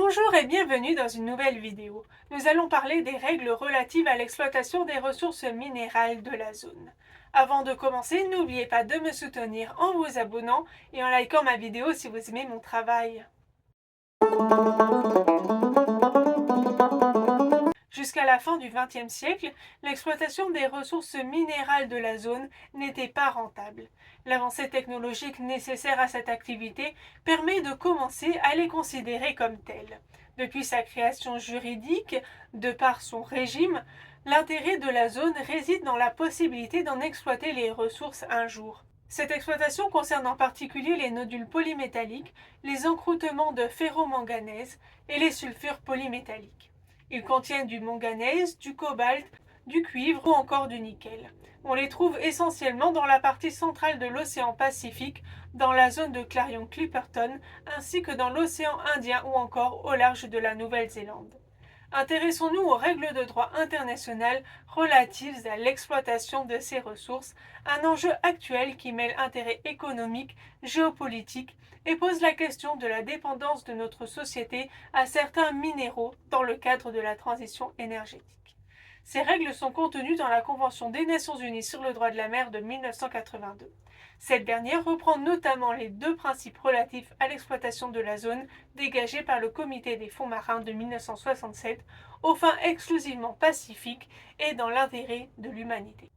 Bonjour et bienvenue dans une nouvelle vidéo. Nous allons parler des règles relatives à l'exploitation des ressources minérales de la zone. Avant de commencer, n'oubliez pas de me soutenir en vous abonnant et en likant ma vidéo si vous aimez mon travail. Jusqu'à la fin du XXe siècle, l'exploitation des ressources minérales de la zone n'était pas rentable. L'avancée technologique nécessaire à cette activité permet de commencer à les considérer comme telles. Depuis sa création juridique, de par son régime, l'intérêt de la zone réside dans la possibilité d'en exploiter les ressources un jour. Cette exploitation concerne en particulier les nodules polymétalliques, les encroûtements de ferromanganèse et les sulfures polymétalliques. Ils contiennent du manganèse, du cobalt, du cuivre ou encore du nickel. On les trouve essentiellement dans la partie centrale de l'océan Pacifique, dans la zone de Clarion-Clipperton, ainsi que dans l'océan Indien ou encore au large de la Nouvelle-Zélande. Intéressons-nous aux règles de droit international relatives à l'exploitation de ces ressources, un enjeu actuel qui mêle intérêts économiques, géopolitiques et pose la question de la dépendance de notre société à certains minéraux dans le cadre de la transition énergétique. Ces règles sont contenues dans la Convention des Nations Unies sur le droit de la mer de 1982. Cette dernière reprend notamment les deux principes relatifs à l'exploitation de la zone dégagés par le Comité des fonds marins de 1967 aux fins exclusivement pacifiques et dans l'intérêt de l'humanité.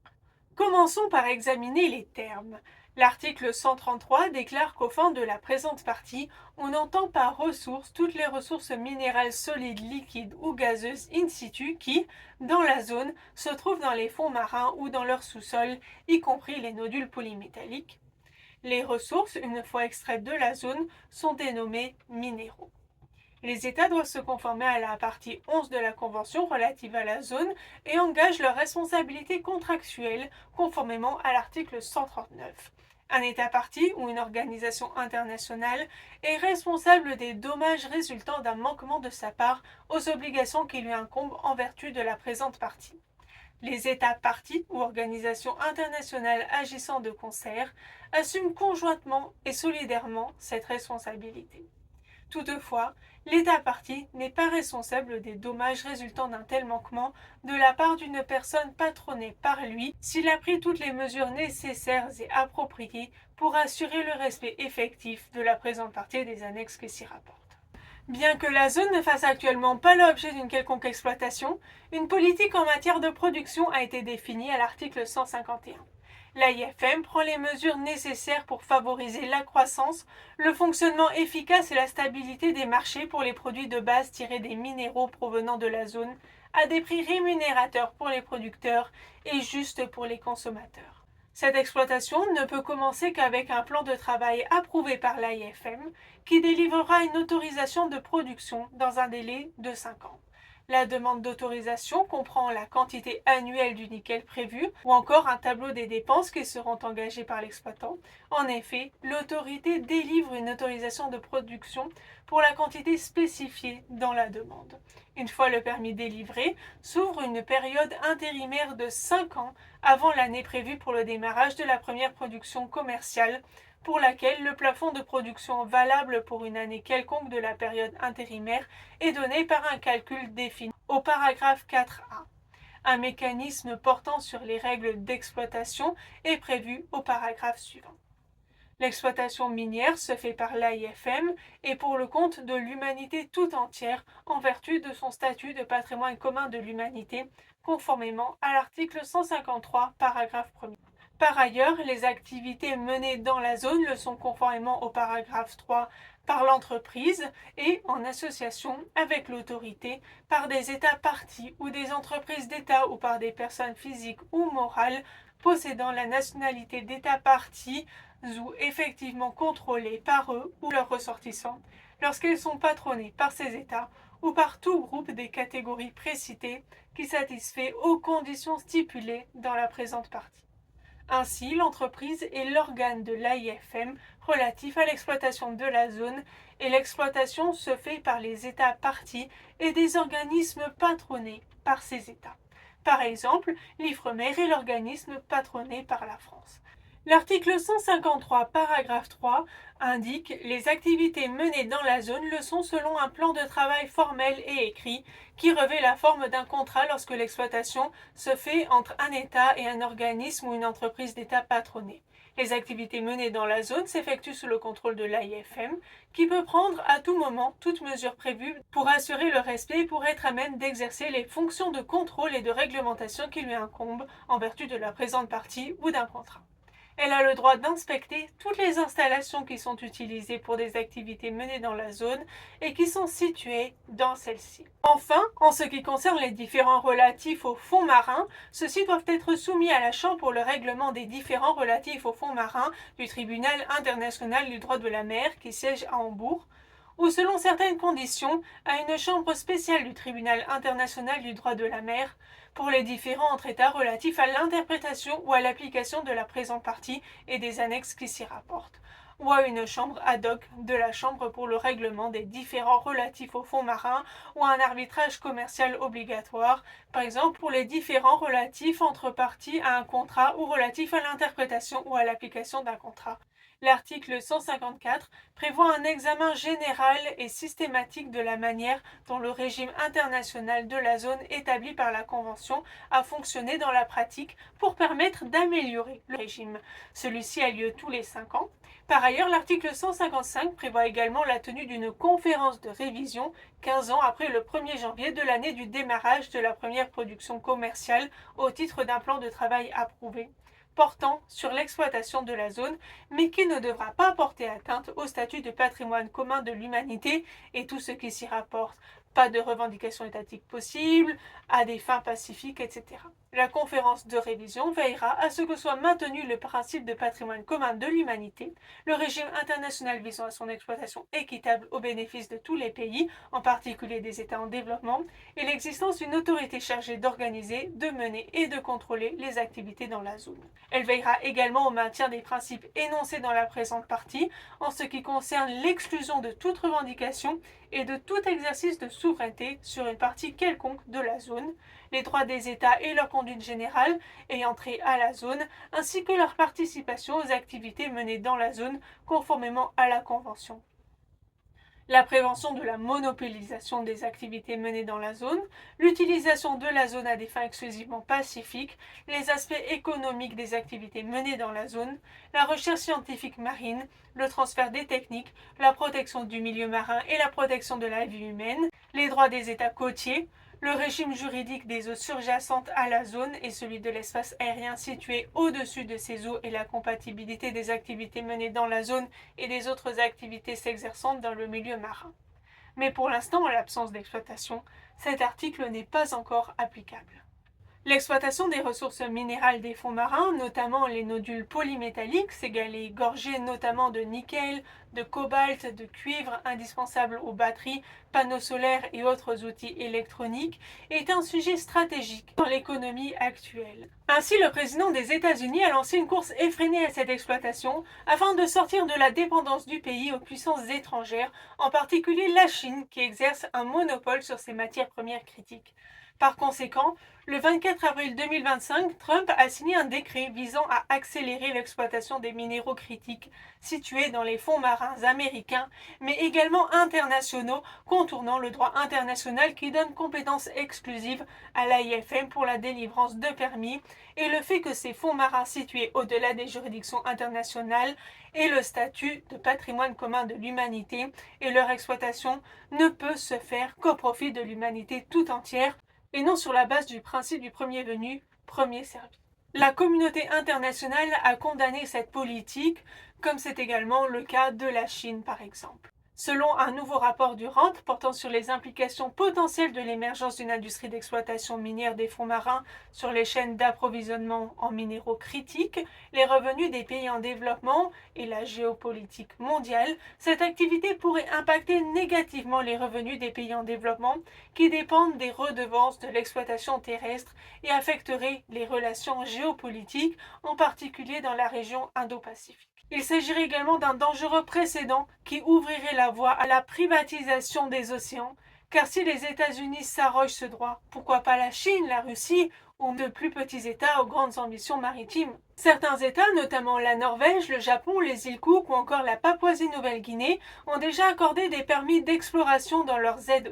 Commençons par examiner les termes. L'article 133 déclare qu'aux fins de la présente partie, on entend par ressources toutes les ressources minérales solides, liquides ou gazeuses in situ qui, dans la zone, se trouvent dans les fonds marins ou dans leur sous-sol, y compris les nodules polymétalliques. Les ressources, une fois extraites de la zone, sont dénommées minéraux. Les États doivent se conformer à la partie 11 de la Convention relative à la zone et engagent leurs responsabilités contractuelles conformément à l'article 139. Un État partie ou une organisation internationale est responsable des dommages résultant d'un manquement de sa part aux obligations qui lui incombent en vertu de la présente partie. Les États parties ou organisations internationales agissant de concert assument conjointement et solidairement cette responsabilité. Toutefois, l'État partie n'est pas responsable des dommages résultant d'un tel manquement de la part d'une personne patronnée par lui s'il a pris toutes les mesures nécessaires et appropriées pour assurer le respect effectif de la présente partie des annexes qui s'y rapportent. Bien que la zone ne fasse actuellement pas l'objet d'une quelconque exploitation, une politique en matière de production a été définie à l'article 151. L'AIFM prend les mesures nécessaires pour favoriser la croissance, le fonctionnement efficace et la stabilité des marchés pour les produits de base tirés des minéraux provenant de la zone, à des prix rémunérateurs pour les producteurs et justes pour les consommateurs. Cette exploitation ne peut commencer qu'avec un plan de travail approuvé par l'AIFM qui délivrera une autorisation de production dans un délai de 5 ans. La demande d'autorisation comprend la quantité annuelle du nickel prévue ou encore un tableau des dépenses qui seront engagées par l'exploitant. En effet, l'autorité délivre une autorisation de production pour la quantité spécifiée dans la demande. Une fois le permis délivré, s'ouvre une période intérimaire de 5 ans avant l'année prévue pour le démarrage de la première production commerciale, pour laquelle le plafond de production valable pour une année quelconque de la période intérimaire est donné par un calcul défini au paragraphe 4a. Un mécanisme portant sur les règles d'exploitation est prévu au paragraphe suivant. L'exploitation minière se fait par l'AIFM et pour le compte de l'humanité tout entière en vertu de son statut de patrimoine commun de l'humanité, conformément à l'article 153, paragraphe 1er. Par ailleurs, les activités menées dans la zone le sont conformément au paragraphe 3 par l'entreprise et en association avec l'autorité par des États parties ou des entreprises d'État ou par des personnes physiques ou morales possédant la nationalité d'État partie ou effectivement contrôlées par eux ou leurs ressortissants lorsqu'elles sont patronnées par ces États ou par tout groupe des catégories précitées qui satisfait aux conditions stipulées dans la présente partie. Ainsi, l'entreprise est l'organe de l'AIFM relatif à l'exploitation de la zone et l'exploitation se fait par les États parties et des organismes patronnés par ces États. Par exemple, l'Ifremer est l'organisme patronné par la France. L'article 153, paragraphe 3, indique: les activités menées dans la zone le sont selon un plan de travail formel et écrit qui revêt la forme d'un contrat lorsque l'exploitation se fait entre un État et un organisme ou une entreprise d'État patronnée. Les activités menées dans la zone s'effectuent sous le contrôle de l'AIFM, qui peut prendre à tout moment toute mesure prévue pour assurer le respect et pour être à même d'exercer les fonctions de contrôle et de réglementation qui lui incombent en vertu de la présente partie ou d'un contrat. Elle a le droit d'inspecter toutes les installations qui sont utilisées pour des activités menées dans la zone et qui sont situées dans celle-ci. Enfin, en ce qui concerne les différends relatifs aux fonds marins, ceux-ci doivent être soumis à la Chambre pour le règlement des différends relatifs aux fonds marins du Tribunal international du droit de la mer qui siège à Hambourg, ou selon certaines conditions à une chambre spéciale du Tribunal international du droit de la mer pour les différends entre États relatifs à l'interprétation ou à l'application de la présente partie et des annexes qui s'y rapportent, ou à une chambre ad hoc de la Chambre pour le règlement des différends relatifs aux fonds marins ou à un arbitrage commercial obligatoire, par exemple pour les différends relatifs entre parties à un contrat ou relatifs à l'interprétation ou à l'application d'un contrat. L'article 154 prévoit un examen général et systématique de la manière dont le régime international de la zone établi par la Convention a fonctionné dans la pratique pour permettre d'améliorer le régime. Celui-ci a lieu tous les 5 ans. Par ailleurs, l'article 155 prévoit également la tenue d'une conférence de révision 15 ans après le 1er janvier de l'année du démarrage de la première production commerciale au titre d'un plan de travail approuvé portant sur l'exploitation de la zone, mais qui ne devra pas porter atteinte au statut de patrimoine commun de l'humanité et tout ce qui s'y rapporte. Pas de revendication étatique possible, à des fins pacifiques, etc. La conférence de révision veillera à ce que soit maintenu le principe de patrimoine commun de l'humanité, le régime international visant à son exploitation équitable au bénéfice de tous les pays, en particulier des États en développement, et l'existence d'une autorité chargée d'organiser, de mener et de contrôler les activités dans la zone. Elle veillera également au maintien des principes énoncés dans la présente partie en ce qui concerne l'exclusion de toute revendication et de tout exercice de souveraineté sur une partie quelconque de la zone, les droits des États et leur conduite générale ayant trait à la zone, ainsi que leur participation aux activités menées dans la zone conformément à la Convention. La prévention de la monopolisation des activités menées dans la zone, l'utilisation de la zone à des fins exclusivement pacifiques, les aspects économiques des activités menées dans la zone, la recherche scientifique marine, le transfert des techniques, la protection du milieu marin et la protection de la vie humaine, les droits des États côtiers, le régime juridique des eaux surjacentes à la zone et celui de l'espace aérien situé au-dessus de ces eaux et la compatibilité des activités menées dans la zone et des autres activités s'exerçant dans le milieu marin. Mais pour l'instant, en l'absence d'exploitation, cet article n'est pas encore applicable. L'exploitation des ressources minérales des fonds marins, notamment les nodules polymétalliques, ségalés gorgés notamment de nickel, de cobalt, de cuivre, indispensables aux batteries, panneaux solaires et autres outils électroniques, est un sujet stratégique dans l'économie actuelle. Ainsi, le président des États-Unis a lancé une course effrénée à cette exploitation afin de sortir de la dépendance du pays aux puissances étrangères, en particulier la Chine, qui exerce un monopole sur ces matières premières critiques. Par conséquent, le 24 avril 2025, Trump a signé un décret visant à accélérer l'exploitation des minéraux critiques situés dans les fonds marins américains, mais également internationaux, contournant le droit international qui donne compétence exclusive à l'AIFM pour la délivrance de permis, et le fait que ces fonds marins situés au-delà des juridictions internationales aient le statut de patrimoine commun de l'humanité, et leur exploitation ne peut se faire qu'au profit de l'humanité tout entière, et non sur la base du principe du premier venu, premier servi. La communauté internationale a condamné cette politique, comme c'est également le cas de la Chine par exemple. Selon un nouveau rapport du RAND portant sur les implications potentielles de l'émergence d'une industrie d'exploitation minière des fonds marins sur les chaînes d'approvisionnement en minéraux critiques, les revenus des pays en développement et la géopolitique mondiale, cette activité pourrait impacter négativement les revenus des pays en développement qui dépendent des redevances de l'exploitation terrestre et affecterait les relations géopolitiques, en particulier dans la région Indo-Pacifique. Il s'agirait également d'un dangereux précédent qui ouvrirait la voie à la privatisation des océans, car si les États-Unis s'arrogent ce droit, pourquoi pas la Chine, la Russie ou de plus petits États aux grandes ambitions maritimes. Certains États, notamment la Norvège, le Japon, les îles Cook ou encore la Papouasie-Nouvelle-Guinée, ont déjà accordé des permis d'exploration dans leurs ZEE,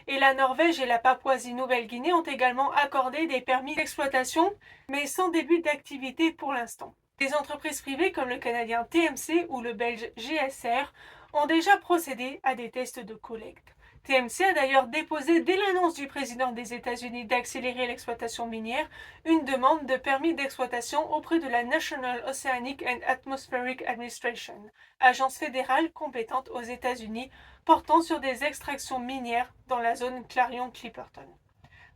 et la Norvège et la Papouasie-Nouvelle-Guinée ont également accordé des permis d'exploitation, mais sans début d'activité pour l'instant. Des entreprises privées comme le canadien TMC ou le belge GSR ont déjà procédé à des tests de collecte. TMC a d'ailleurs déposé dès l'annonce du président des États-Unis d'accélérer l'exploitation minière une demande de permis d'exploitation auprès de la National Oceanic and Atmospheric Administration, agence fédérale compétente aux États-Unis portant sur des extractions minières dans la zone Clarion-Clipperton.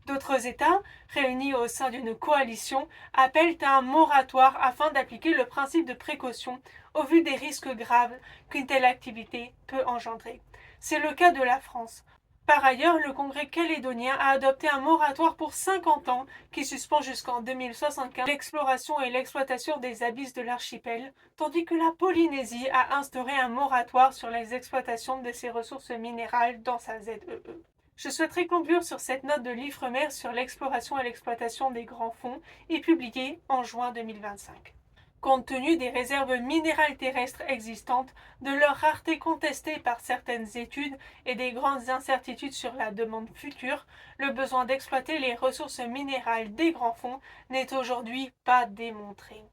D'autres États, réunis au sein d'une coalition, appellent à un moratoire afin d'appliquer le principe de précaution au vu des risques graves qu'une telle activité peut engendrer. C'est le cas de la France. Par ailleurs, le Congrès calédonien a adopté un moratoire pour 50 ans qui suspend jusqu'en 2075 l'exploration et l'exploitation des abysses de l'archipel, tandis que la Polynésie a instauré un moratoire sur les exploitations de ses ressources minérales dans sa ZEE. Je souhaiterais conclure sur cette note de l'Ifremer sur l'exploration et l'exploitation des grands fonds et publiée en juin 2025. Compte tenu des réserves minérales terrestres existantes, de leur rareté contestée par certaines études et des grandes incertitudes sur la demande future, le besoin d'exploiter les ressources minérales des grands fonds n'est aujourd'hui pas démontré.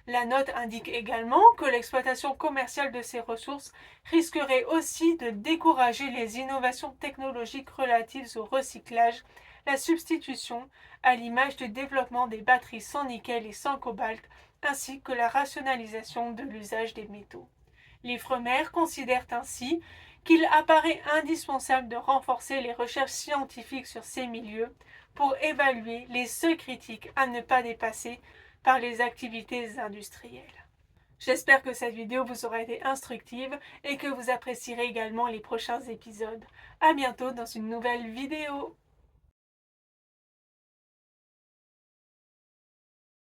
La note indique également que l'exploitation commerciale de ces ressources risquerait aussi de décourager les innovations technologiques relatives au recyclage, la substitution, à l'image du développement des batteries sans nickel et sans cobalt, ainsi que la rationalisation de l'usage des métaux. L'Ifremer considère ainsi qu'il apparaît indispensable de renforcer les recherches scientifiques sur ces milieux pour évaluer les seuils critiques à ne pas dépasser par les activités industrielles. J'espère que cette vidéo vous aura été instructive et que vous apprécierez également les prochains épisodes. À bientôt dans une nouvelle vidéo.